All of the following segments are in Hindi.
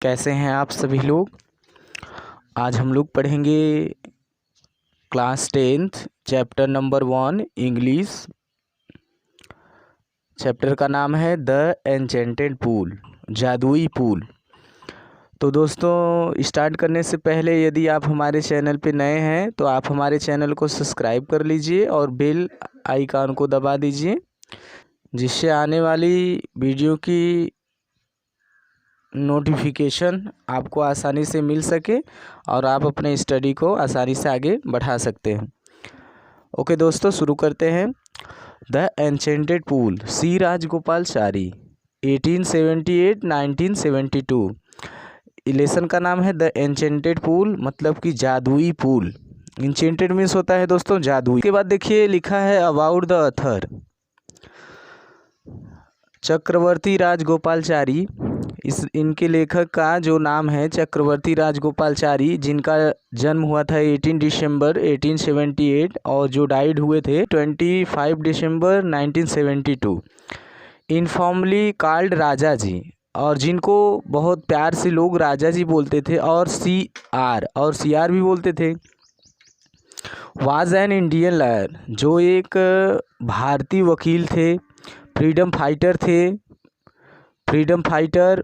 कैसे हैं आप सभी लोग। आज हम लोग पढ़ेंगे class 10th chapter number 1 English. Chapter का नाम है द एन्चेंटेड पूल, जादुई पूल। तो दोस्तों, स्टार्ट करने से पहले यदि आप हमारे चैनल पे नए हैं तो आप हमारे चैनल को सब्सक्राइब कर लीजिए और बेल आइकन को दबा दीजिए, जिससे आने वाली वीडियो की नोटिफिकेशन आपको आसानी से मिल सके और आप अपने स्टडी को आसानी से आगे बढ़ा सकते हैं। ओके दोस्तों, शुरू करते हैं। The enchanted pool, C Rajagopalachari, 1878-1972। Lesson का नाम है द एन्चेंटेड पूल, मतलब कि जादुई पूल। एन्चेंटेड मीन्स होता है दोस्तों जादुई। के बाद देखिए लिखा है अबाउट द ऑथर, चक्रवर्ती राजगोपालाचारी। इनके लेखक का जो नाम है चक्रवर्ती राजगोपालाचारी, जिनका जन्म हुआ था 18 दिसंबर 1878 और जो डाइड हुए थे 25 दिसंबर 1972। इनफॉर्मली कॉल्ड राजा जी, और जिनको बहुत प्यार से लोग राजा जी बोलते थे, और सी आर भी बोलते थे। वाज एन इंडियन लॉयर, जो एक भारतीय वकील थे, फ्रीडम फाइटर,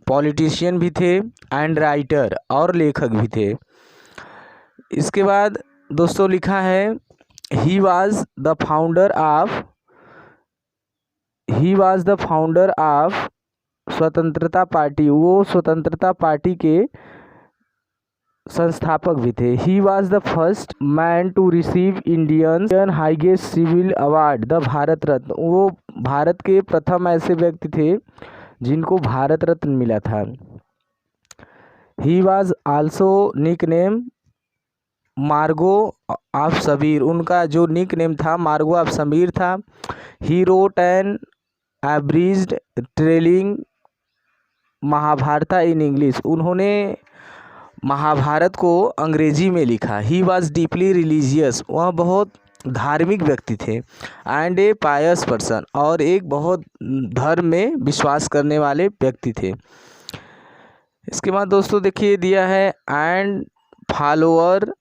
पॉलिटिशियन भी थे, एंड राइटर, और लेखक भी थे। इसके बाद दोस्तों लिखा है he was the founder of Swatantra party. वो स्वतंत्रता पार्टी के संस्थापक भी थे। He was the first man to receive Indian highest civil award, the Bharat Ratna. वो भारत के प्रथम ऐसे व्यक्ति थे जिनको भारत रत्न मिला था। He was also nickname mango of सबीर, उनका जो निक नेम था मार्गो ऑफ सबीर था। He wrote an abridged retelling Mahabharata in English, उन्होंने महाभारत को अंग्रेजी में लिखा। ही वॉज डीपली रिलीजियस, वह बहुत धार्मिक व्यक्ति थे। एंड ए पायस पर्सन, और एक बहुत धर्म में विश्वास करने वाले व्यक्ति थे। इसके बाद दोस्तों देखिए दिया है and follower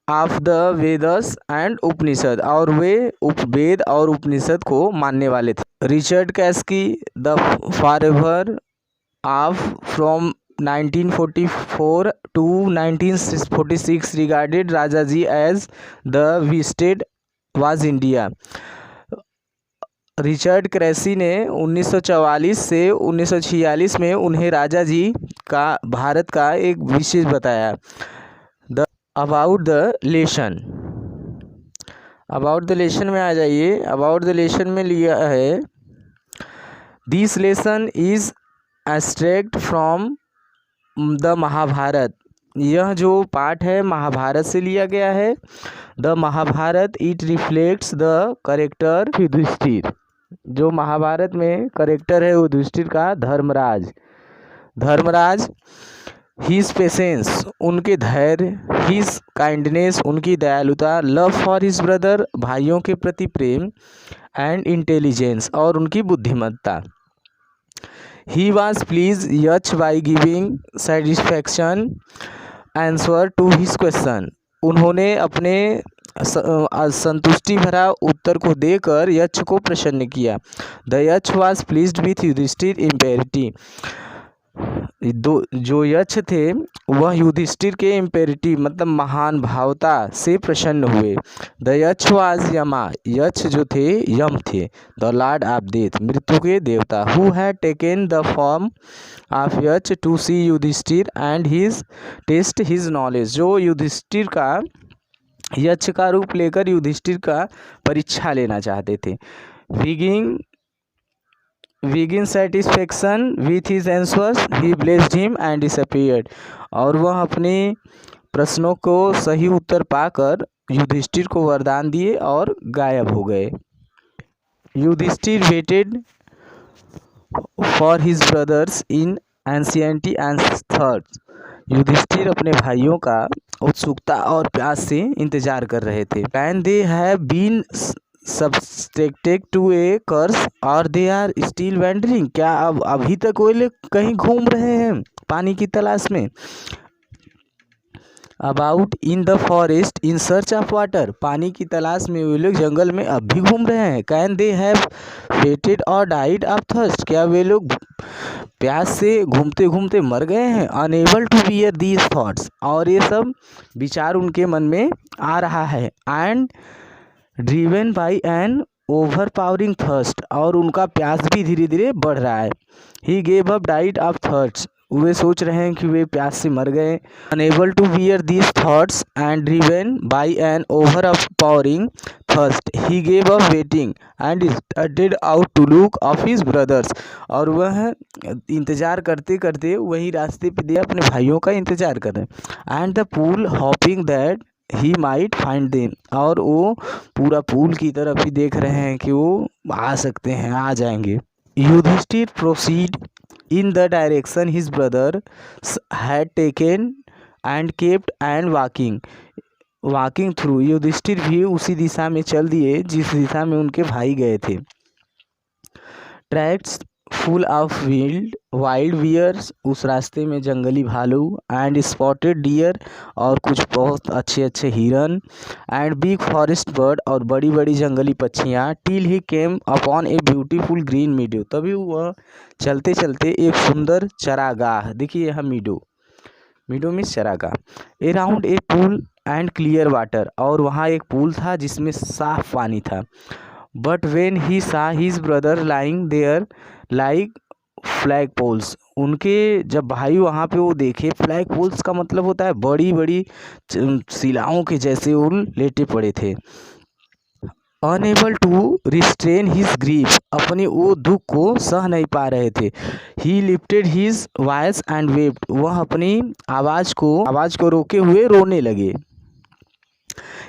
of the Vedas and Upanishad, और वे वेद और उपनिषद को मानने वाले थे। Richard Casey, the forever of from 1944 to 1946 regarded Rajaji as the visited was India। Richard Casey ने 1944 से 1946 में उन्हें राजा जी का भारत का एक विशेष बताया। द अबाउट द लेसन में आ जाइए। अबाउट द लेसन में लिया है this lesson is extract from the Mahabharata, यह जो पाठ है महाभारत से लिया गया है। The Mahabharata it reflects the character Yudhishthira, जो महाभारत में करेक्टर है युधिष्ठिर का धर्मराज। हिज पेशेंस, उनके धैर्य। हिज काइंडनेस, उनकी दयालुता। लव फॉर हिज ब्रदर, भाइयों के प्रति प्रेम। एंड इंटेलिजेंस, और उनकी बुद्धिमत्ता। He was pleased Yash by giving satisfaction answer to his question। उन्होंने अपने संतुष्टि भरा उत्तर को देकर यक्ष को प्रसन्न किया। The यक्ष was pleased with Yudhishthir imperative, जो यक्ष थे वह युधिष्ठिर के इम्पेरिटिव मतलब महान भावता से प्रसन्न हुए। द यक्ष वाज यमा, यक्ष जो थे यम थे। द लॉर्ड ऑफ डेथ, मृत्यु के देवता। Who had taken the form of Yaksha to see Yudhishthira and his test his knowledge, जो युधिष्ठिर का यक्ष का रूप लेकर युधिष्ठिर का परीक्षा लेना चाहते थे। विगिन satisfaction with his answers he blessed him and disappeared, और वह अपने प्रश्नों को सही उत्तर पाकर युधिष्ठिर को वरदान दिए और गायब हो गए। Yudhishthira waited for his brothers in anxiety and thirst, Yudhishthira अपने भाइयों का उत्सुकता और प्यास से इंतजार कर रहे थे। And they have been subjected to a curse और दे आर स्टिल वैंडरिंग, क्या अब अभी तक वो लोग कहीं घूम रहे हैं पानी की तलाश में। About in the forest in search of water, पानी की तलाश में वे लोग जंगल में अब भी घूम रहे हैं। कैन दे हैव फेटेड और डाइड ऑफ थर्स्ट, क्या वे लोग प्यास से घूमते घूमते मर गए हैं। Unable to bear these thoughts, और ये सब विचार उनके मन में आ रहा है। And driven by an overpowering thirst, और उनका प्यास भी धीरे धीरे बढ़ रहा है। He gave up diet of thirst, वे सोच रहे हैं कि वे प्यास से मर गए। Unable to bear these thoughts and driven by an overpowering thirst he gave up waiting and started out to look of his brothers, और वह इंतज़ार करते करते वही रास्ते पे दे अपने भाइयों का इंतज़ार कर रहे हैं। And the pool hopping that he might find them, और वो पूरा पूल की तरफ ही देख रहे हैं कि वो आ सकते हैं, आ जाएंगे। Yudhishthira proceed in the direction his brother had taken and kept and walking through, Yudhishthira भी उसी दिशा में चल दिए जिस दिशा में उनके भाई गए थे। Tracks full of wild bears, उस रास्ते में जंगली भालू। एंड स्पॉटेड डियर, और कुछ बहुत अच्छे अच्छे हिरन। एंड बिग फॉरेस्ट बर्ड, और बड़ी बड़ी जंगली पक्षियाँ। Till he came upon a beautiful green मीडो, तभी वह चलते चलते एक सुंदर चरागाह, देखिए यहाँ मीडो मीन्स चरागाह। Around a pool and clear water, और वहाँ एक पूल था जिसमें साफ पानी था। But when he saw his brother lying there like flag poles, उनके जब भाई वहाँ पे वो देखे, फ्लैग पोल्स का मतलब होता है बड़ी बड़ी शिलाओं के जैसे वो लेटे पड़े थे। Unable to restrain his grief, अपने वो दुख को सह नहीं पा रहे थे। He lifted his voice and wept, वह अपनी आवाज़ को रोके हुए रोने लगे।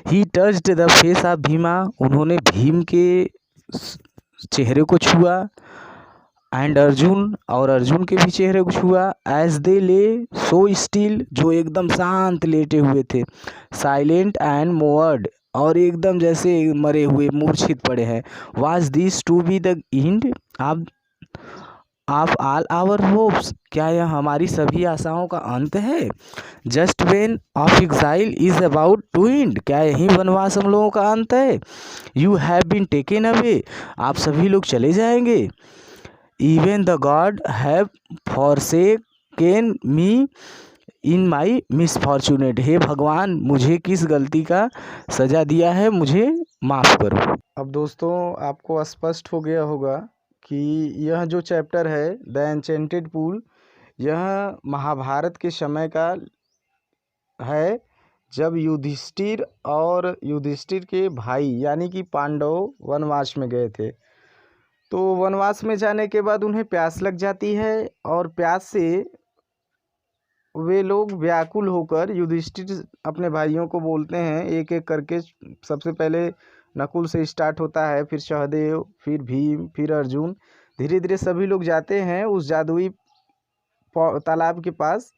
He touched the face of Bhima, उन्होंने भीम के चेहरे को छुआ। एंड अर्जुन, और अर्जुन के भी चेहरे को छुआ। एज दे ले सो स्टिल, जो एकदम शांत लेटे हुए थे। साइलेंट एंड मोअर्ड, और एकदम जैसे मरे हुए मूर्छित पड़े हैं। Was this to be the end of all our hopes, क्या यह हमारी सभी आशाओं का अंत है। Just when of exile is about to end, क्या यही वनवास हम लोगों का अंत है। You have been taken away, आप सभी लोग चले जाएंगे। Even the god have forsaken me in my misfortunate, हे भगवान मुझे किस गलती का सज़ा दिया है, मुझे माफ़ करो। अब दोस्तों आपको स्पष्ट हो गया होगा कि यह जो चैप्टर है द एन्चेंटेड पूल, यह महाभारत के समय का है, जब युधिष्ठिर और युधिष्ठिर के भाई यानी कि पांडव वनवास में गए थे। तो वनवास में जाने के बाद उन्हें प्यास लग जाती है, और प्यास से वे लोग व्याकुल होकर युधिष्ठिर अपने भाइयों को बोलते हैं एक एक करके। सबसे पहले नकुल से स्टार्ट होता है, फिर सहदेव, फिर भीम, फिर अर्जुन। धीरे धीरे सभी लोग जाते हैं उस जादुई तालाब के पास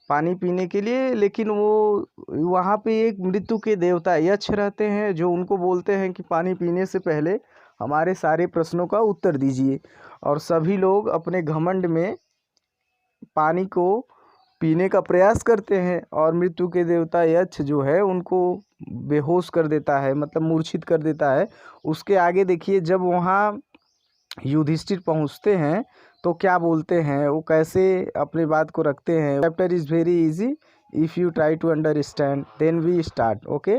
पानी पीने के लिए। लेकिन वो वहाँ पे एक मृत्यु के देवता यक्ष रहते हैं, जो उनको बोलते हैं कि पानी पीने से पहले हमारे सारे प्रश्नों का उत्तर दीजिए। और सभी लोग अपने घमंड में पानी को पीने का प्रयास करते हैं, और मृत्यु के देवता यक्ष जो है उनको बेहोश कर देता है, मतलब मूर्छित कर देता है। उसके आगे देखिए, जब वहाँ युधिष्ठिर पहुँचते हैं तो क्या बोलते हैं, वो कैसे अपनी बात को रखते हैं। Chapter is very easy if you try to understand, then we start. Okay.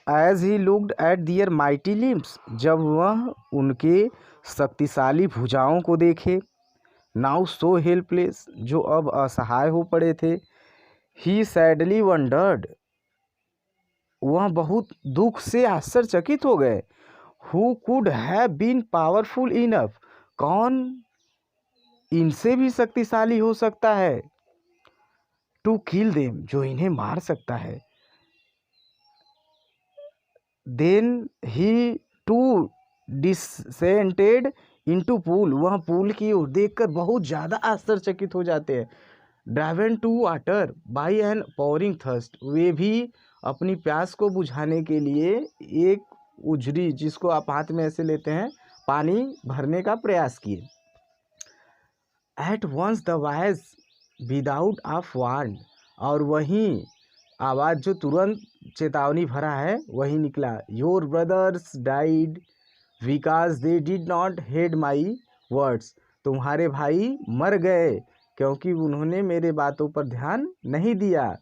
As he looked at their mighty limbs, जब वह उनके शक्तिशाली भुजाओं को देखे। नाउ सो हेल्पलेस, जो अब असहाय हो पड़े थे। ही सैडली वंडर्ड, वह बहुत दुख से आश्चर्यचकित हो गए। Who could have been powerful enough, कौन इनसे भी शक्तिशाली हो सकता है। टू किल देम, जो इन्हें मार सकता है। Then he too descended into pool, वह पूल की ओर देखकर बहुत ज़्यादा आश्चर्यचकित हो जाते हैं। Driven to water by an pouring thirst, वे भी अपनी प्यास को बुझाने के लिए एक उजरी, जिसको आप हाथ में ऐसे लेते हैं, पानी भरने का प्रयास किए। At once the voice without of warn, और वहीं आवाज़ जो तुरंत चेतावनी भरा है वही निकला। Your brothers died because they did not head my words, तुम्हारे भाई मर गए क्योंकि उन्होंने मेरे बातों पर ध्यान नहीं दिया।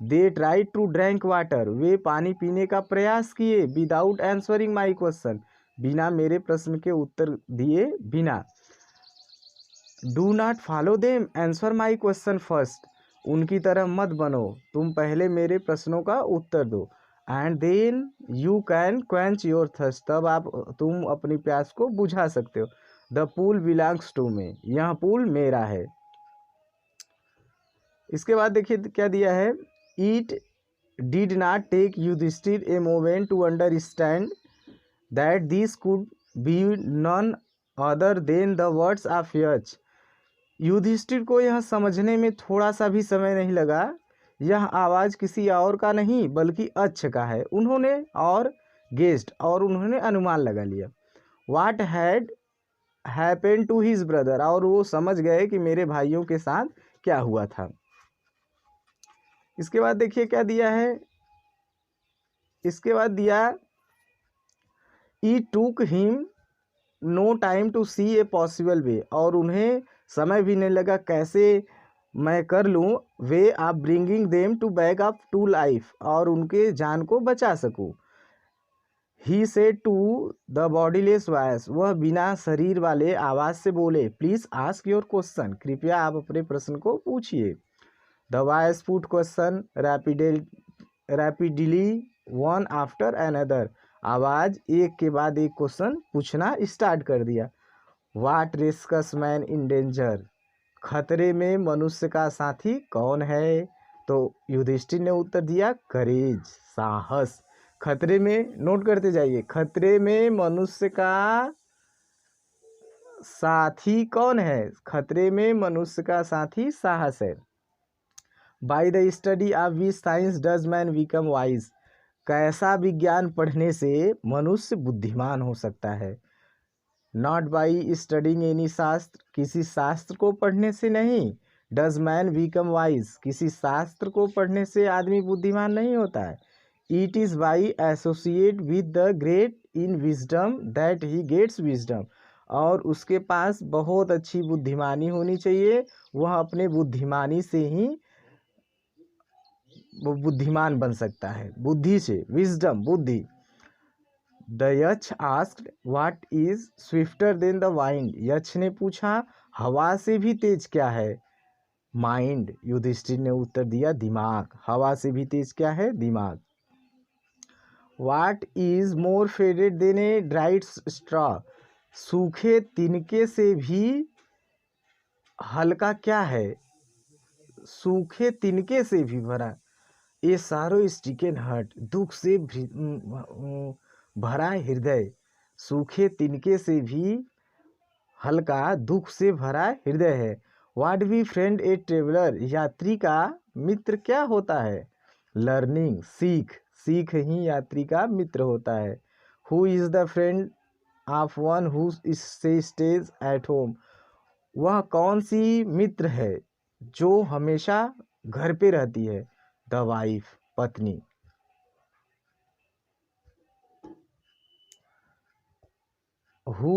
They try to drank water, वे पानी पीने का प्रयास किए। विदाउट आंसरिंग माई क्वेश्चन, बिना मेरे प्रश्न के उत्तर दिए बिना। Do not follow them, answer my question first, उनकी तरह मत बनो, तुम पहले मेरे प्रश्नों का उत्तर दो। And then you can quench your thirst, तब तुम अपनी प्यास को बुझा सकते हो। The pool belongs to me, यह पूल मेरा है। इसके बाद देखिए क्या दिया है। It did not take Yudhishthira a moment to understand that this could be none other than the words of Yaksha, Yudhishthira को यह समझने में थोड़ा सा भी समय नहीं लगा, यह आवाज़ किसी और का नहीं बल्कि अक्ष का है। उन्होंने और गेस्ट, और उन्होंने अनुमान लगा लिया। What had happen to his brother, और वो समझ गए कि मेरे भाइयों के साथ क्या हुआ था। इसके बाद देखिए क्या दिया है। इसके बाद दिया it took him no time to see a possible way, और उन्हें समय भी नहीं लगा कैसे मैं कर लूँ way of bringing them to back up to life, और उनके जान को बचा सकूँ। He said to the bodiless voice, वह बिना शरीर वाले आवाज़ से बोले। प्लीज़ आस्क योर क्वेश्चन, कृपया आप अपने प्रश्न को पूछिए। The voice put question rapidly one after another, आवाज़ एक के बाद एक क्वेश्चन पूछना स्टार्ट कर दिया। What risks man in danger, खतरे में मनुष्य का साथी कौन है। तो युधिष्ठिर ने उत्तर दिया करेज, साहस। खतरे में, नोट करते जाइए, खतरे में मनुष्य का साथी कौन है, खतरे में मनुष्य का साथी साहस है। By the study of which science does man become wise, कैसा विज्ञान पढ़ने से मनुष्य बुद्धिमान हो सकता है। नॉट बाई स्टडिंग एनी शास्त्र, किसी शास्त्र को पढ़ने से नहीं। डज मैन बिकम वाइज, किसी शास्त्र को पढ़ने से आदमी बुद्धिमान नहीं होता है। It is by associate with the great in wisdom that he gets wisdom, और उसके पास बहुत अच्छी बुद्धिमानी होनी चाहिए, वह अपने बुद्धिमानी से ही वो बुद्धिमान बन सकता है, बुद्धि से, विजडम, बुद्धि। The Yaksha asked what is swifter than the wind, यक्ष ने पूछा हवा से भी तेज क्या है। माइंड, युधिष्ठिर ने उत्तर दिया दिमाग, हवा से भी तेज क्या है, दिमाग। What is more faded than a dried straw, सूखे तिनके से भी हल्का क्या है, सूखे तिनके से भी भरा। ये सारो स्टिकन हर्ट, दुख से भरा हृदय, सूखे तिनके से भी हल्का दुख से भरा हृदय है। What be friend a traveller, यात्री का मित्र क्या होता है। लर्निंग, सीख, सीख ही यात्री का मित्र होता है। Who is the friend of one who stays at home, वह कौन सी मित्र है जो हमेशा घर पे रहती है। द वाइफ, पत्नी। Who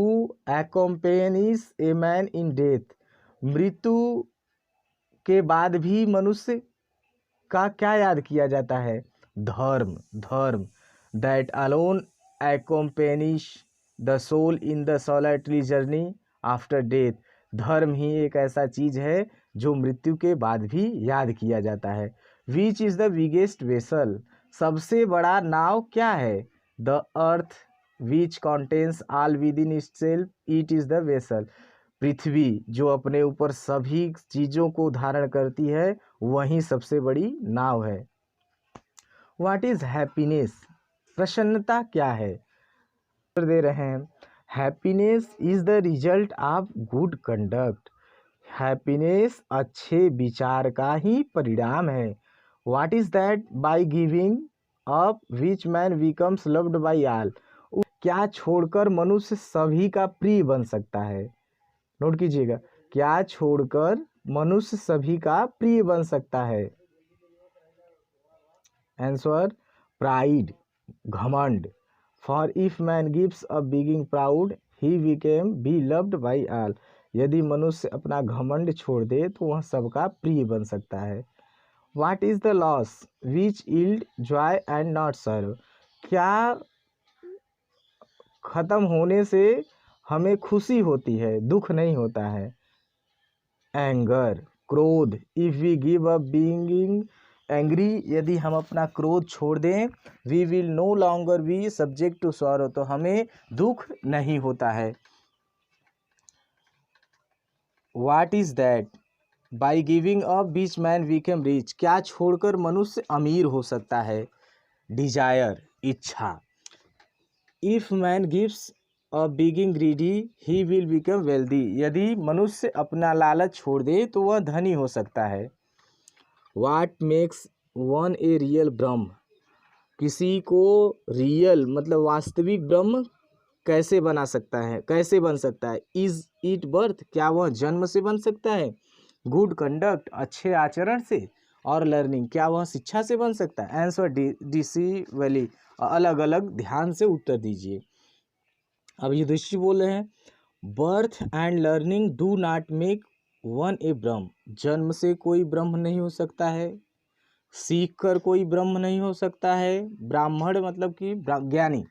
accompanies a man in death, मृत्यु के बाद भी मनुष्य का क्या याद किया जाता है। धर्म, धर्म। That alone accompanies the soul in the solitary journey after death, धर्म ही एक ऐसा चीज़ है जो मृत्यु के बाद भी याद किया जाता है। Which is the biggest vessel, सबसे बड़ा नाव क्या है। The earth which contains all within itself, it is the vessel, पृथ्वी जो अपने ऊपर सभी चीज़ों को धारण करती है वही सबसे बड़ी नाव है। व्हाट इज़ हैप्पीनेस, प्रसन्नता क्या है। दे रहे हैं happiness is the result of good conduct, happiness अच्छे विचार का ही परिणाम है। What is that by giving up which man becomes loved by all, क्या छोड़कर मनुष्य सभी का प्रिय बन सकता है। नोट कीजिएगा, क्या छोड़कर मनुष्य सभी का प्रिय बन सकता है। आंसर प्राइड, घमंड। For if man gives up being proud he became be loved by all, यदि मनुष्य अपना घमंड छोड़ दे तो वह सबका प्रिय बन सकता है। What is the loss which yield Joy and not sorrow, क्या खत्म होने से हमें खुशी होती है, दुख नहीं होता है। एंगर, क्रोध। If we give up being angry, यदि हम अपना क्रोध छोड़ दें, we will no longer be subject to sorrow, तो हमें दुख नहीं होता है। What is that by giving up which man became rich, क्या छोड़कर मनुष्य अमीर हो सकता है। डिजायर, इच्छा। If man gives up being greedy he will become wealthy, यदि मनुष्य अपना लालच छोड़ दे तो वह धनी हो सकता है। What makes one a real ब्रह्म, किसी को रियल मतलब वास्तविक ब्रह्म कैसे बना सकता है, कैसे बन सकता है। इज इट बर्थ, क्या वह जन्म से बन सकता है। गुड कंडक्ट, अच्छे आचरण से। और लर्निंग, क्या वह शिक्षा से बन सकता है। आंसर डिसीवली, अलग अलग ध्यान से उत्तर दीजिए। अब युधिष्ठिर बोल रहे हैं, birth and learning do not make one a Brahmin, जन्म से कोई ब्रह्म नहीं हो सकता है, सीख कर कोई ब्रह्म नहीं हो सकता है। ब्राह्मण मतलब कि ज्ञानी,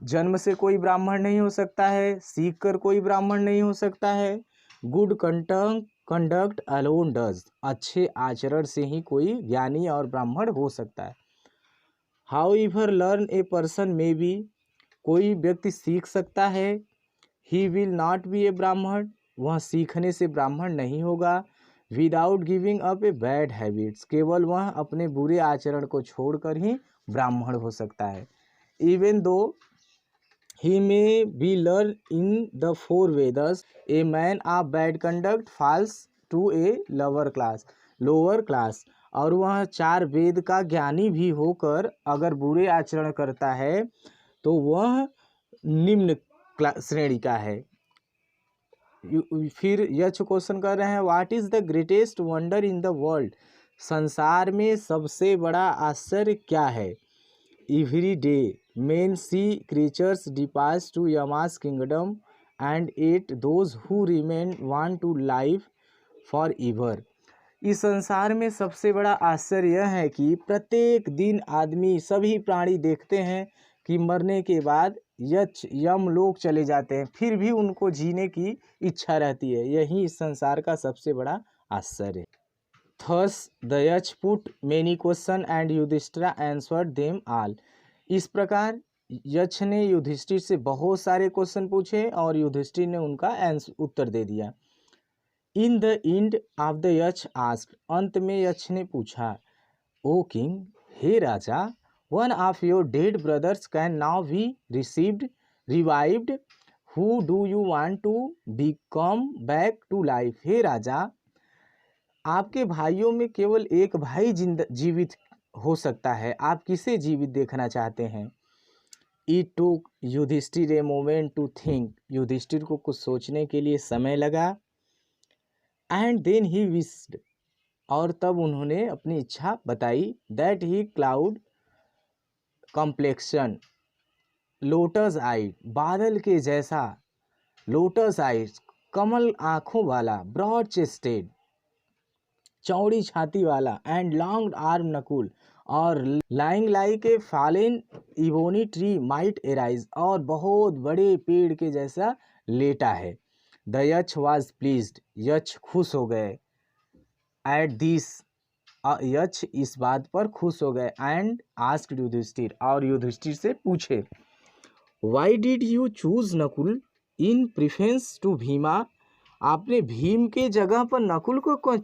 जन्म से कोई ब्राह्मण नहीं हो सकता है, सीख कर कोई ब्राह्मण नहीं हो सकता है। गुड कंडक्ट अलोन डज, अच्छे आचरण से ही कोई ज्ञानी और ब्राह्मण हो सकता है। How ever learn a person may be, कोई व्यक्ति सीख सकता है। ही विल नॉट बी ए ब्राह्मण, वह सीखने से ब्राह्मण नहीं होगा। Without giving up a bad habits, केवल वह अपने बुरे आचरण को छोड़कर ही ब्राह्मण हो सकता है। Even though he may be learned in the four Vedas, a man of bad conduct falls to a lower class, और वह चार वेद का ज्ञानी भी होकर अगर बुरे आचरण करता है तो वह निम्न श्रेणी का है। फिर यह क्वेश्चन कर रहे हैं, what is the greatest wonder in the world, संसार में सबसे बड़ा आश्चर्य क्या है। Every day men see creatures depart to Yama's kingdom and eat those who remain want to live forever, इस संसार में सबसे बड़ा आश्चर्य यह है कि प्रत्येक दिन आदमी सभी प्राणी देखते हैं कि मरने के बाद यम लोग चले जाते हैं, फिर भी उनको जीने की इच्छा रहती है। यही इस संसार का सबसे बड़ा आश्चर्य है। Thus the Yach put many questions and Yudhishthira answered them all, इस प्रकार यक्ष ने युधिष्ठिर से बहुत सारे क्वेश्चन पूछे और युधिष्ठिर ने उनका उत्तर दे दिया। In the end of the Yaksha asked, अंत में यक्ष ने पूछा, ओ किंग, हे राजा, one of your dead brothers can now be revived, who do you want to become back to life, हे राजा, आपके भाइयों में केवल एक भाई जीवित हो सकता है, आप किसे जीवित देखना चाहते हैं। It took Yudhishthira a moment to think, Yudhishthira को कुछ सोचने के लिए समय लगा। एंड देन ही विश्ड, और तब उन्होंने अपनी इच्छा बताई। That he cloud complexion lotus eye, बादल के जैसा, लोटस आई कमल आँखों वाला, ब्रॉड चेस्टेड चौड़ी छाती वाला, एंड लॉन्ग आर्म नकुल, और lying like a fallen ebony tree might arise, और बहुत बड़े पेड़ के जैसा लेटा है। द यक्ष वाज प्लीज्ड, यक्ष खुश हो गए। एट दिस, यक्ष इस बात पर खुश हो गए। एंड आस्क्ड युधिष्ठिर, और युधिष्ठिर से पूछे, why did you choose Nakula in preference to Bhima, आपने भीम के जगह पर नकुल को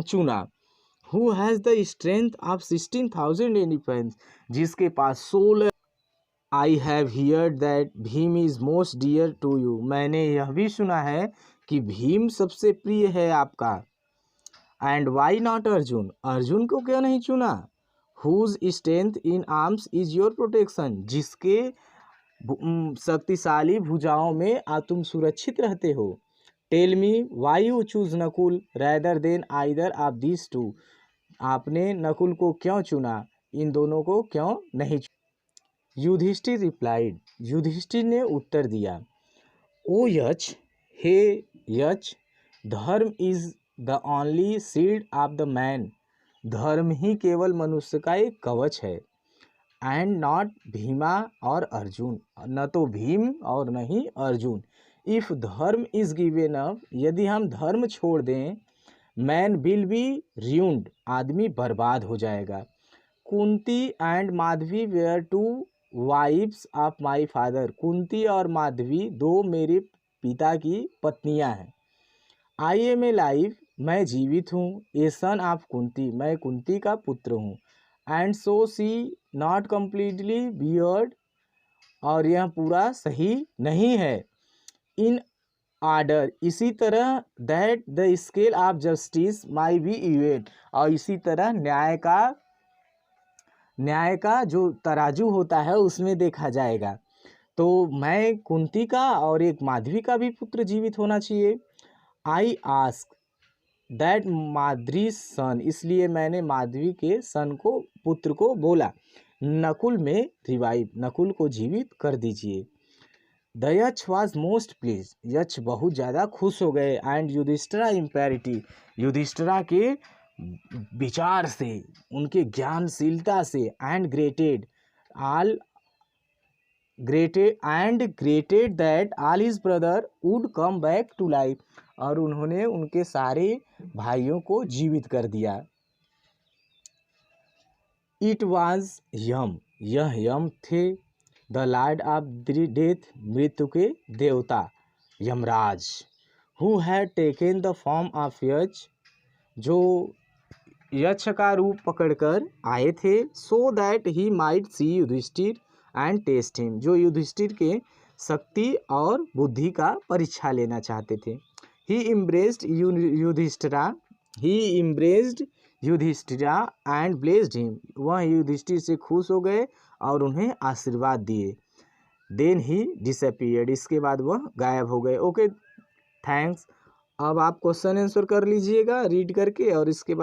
चुना। Who has the strength of 16,000 elephants, जिसके पास 16, I have heard that Bhim is most dear to you, मैंने यह भी सुना है कि भीम सबसे प्रिय है आपका। And why not Arjun, Arjun को क्यों नहीं चुना। Whose strength in arms is your protection, जिसके शक्तिशाली भुजाओं में तुम सुरक्षित रहते हो। Tell me why you choose Nakula rather than either of this two, आपने नकुल को क्यों चुना, इन दोनों को क्यों नहीं चुना। युधिष्ठिर रिप्लाइड, युधिष्ठिर ने उत्तर दिया, ओ यच, हे यच, धर्म is the only shield of the man, धर्म ही केवल मनुष्य का एक कवच है। एंड नॉट भीमा और अर्जुन, न तो भीम और न ही अर्जुन। इफ धर्म इज गिवन अप, यदि हम धर्म छोड़ दें, मैन विल बी ruined, आदमी बर्बाद हो जाएगा। Kunti and Madhavi were two wives of my father, Kunti और माधवी दो मेरे पिता की पत्नियां हैं। आई एम ए लाइफ, मैं जीवित हूँ। ए सन ऑफ कुंती, मैं कुंती का पुत्र हूँ। And so she not completely bereaved, और यह पूरा सही नहीं है। इन आर्डर, इसी तरह that the scale of justice may be even, और इसी तरह न्याय का जो तराजू होता है उसमें देखा जाएगा। तो मैं कुंती का और एक माधवी का भी पुत्र जीवित होना चाहिए। आई आस्क दैट माधवी सन, इसलिए मैंने माधवी के सन को, पुत्र को बोला। नकुल में रिवाइव, नकुल को जीवित कर दीजिए। द यक्ष वॉज मोस्ट प्लीज, यक्ष बहुत ज़्यादा खुश हो गए। एंड युधिष्ठिरा इम्पेरिटी, युधिष्ठिरा के विचार से, उनके ज्ञानशीलता से। And granted that all his brother would come back to life, और उन्होंने उनके सारे भाइयों को जीवित कर दिया। इट वॉज यम, यह यम थे। द लॉर्ड ऑफ डेथ, मृत्यु के देवता Yamraj. Who had taken the form of Yaksha, जो यक्ष का रूप पकड़कर आए थे। So that he might see Yudhishthira and test him, जो युधिष्ठिर के शक्ति और बुद्धि का परीक्षा लेना चाहते थे। ही इम्ब्रेस्ड युधिष्ठिरा एंड ब्लेस्ड हिम, वह युधिष्ठिर से खुश हो गए और उन्हें आशीर्वाद दिए। देन ही डिसअपीयर्ड, इसके बाद वह गायब हो गए। Okay, thanks. अब आप क्वेश्चन आंसर कर लीजिएगा रीड करके, और इसके बाद